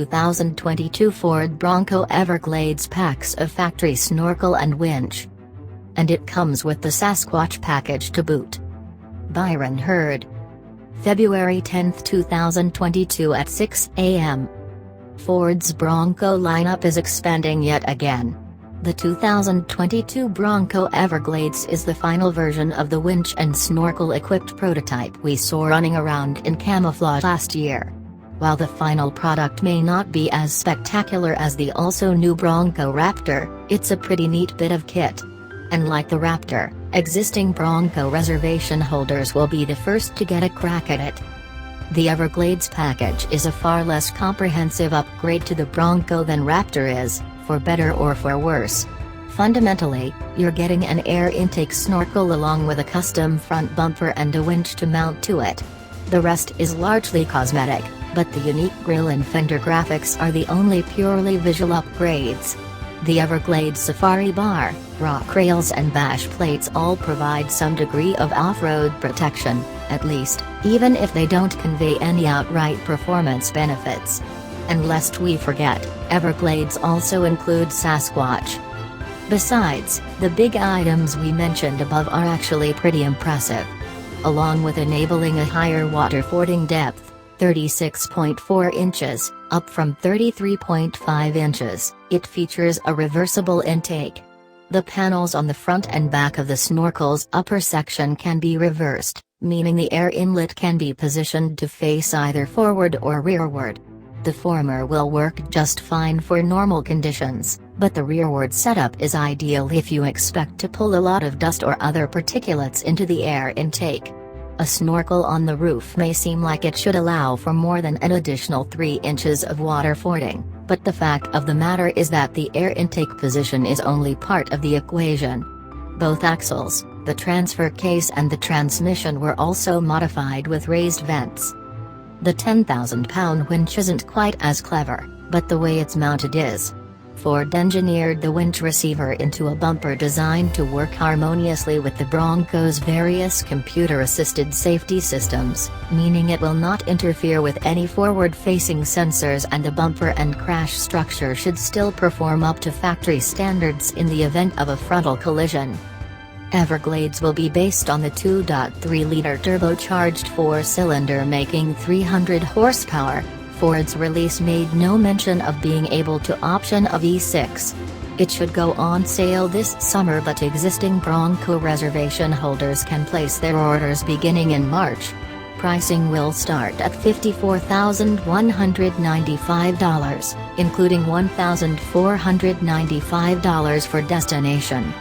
2022 Ford Bronco Everglades packs a factory snorkel and winch. And it comes with the Sasquatch package to boot. BYRON HURD. February 10, 2022 at 6 a.m. Ford's Bronco lineup is expanding yet again. The 2022 Bronco Everglades is the final version of the winch and snorkel-equipped prototype we saw running around in camouflage last year. While the final product may not be as spectacular as the also new Bronco Raptor, it's a pretty neat bit of kit. And like the Raptor, existing Bronco reservation holders will be the first to get a crack at it. The Everglades package is a far less comprehensive upgrade to the Bronco than Raptor is, for better or for worse. Fundamentally, you're getting an air intake snorkel along with a custom front bumper and a winch to mount to it. The rest is largely cosmetic, but the unique grille and fender graphics are the only purely visual upgrades. The Everglades Safari Bar, rock rails and bash plates all provide some degree of off-road protection, at least, even if they don't convey any outright performance benefits. And lest we forget, Everglades also includes Sasquatch. Besides, the big items we mentioned above are actually pretty impressive. Along with enabling a higher water fording depth, 36.4 inches, up from 33.5 inches, it features a reversible intake. The panels on the front and back of the snorkel's upper section can be reversed, meaning the air inlet can be positioned to face either forward or rearward. The former will work just fine for normal conditions, but the rearward setup is ideal if you expect to pull a lot of dust or other particulates into the air intake. A snorkel on the roof may seem like it should allow for more than an additional 3 inches of water fording, but the fact of the matter is that the air intake position is only part of the equation. Both axles, the transfer case and the transmission were also modified with raised vents. The 10,000-pound winch isn't quite as clever, but the way it's mounted is. Ford engineered the winch receiver into a bumper designed to work harmoniously with the Bronco's various computer-assisted safety systems, meaning it will not interfere with any forward-facing sensors, and the bumper and crash structure should still perform up to factory standards in the event of a frontal collision. Everglades will be based on the 2.3-liter turbocharged 4-cylinder making 300 horsepower. Ford's release made no mention of being able to option a V6. It should go on sale this summer, but existing Bronco reservation holders can place their orders beginning in March. Pricing will start at $54,195, including $1,495 for destination.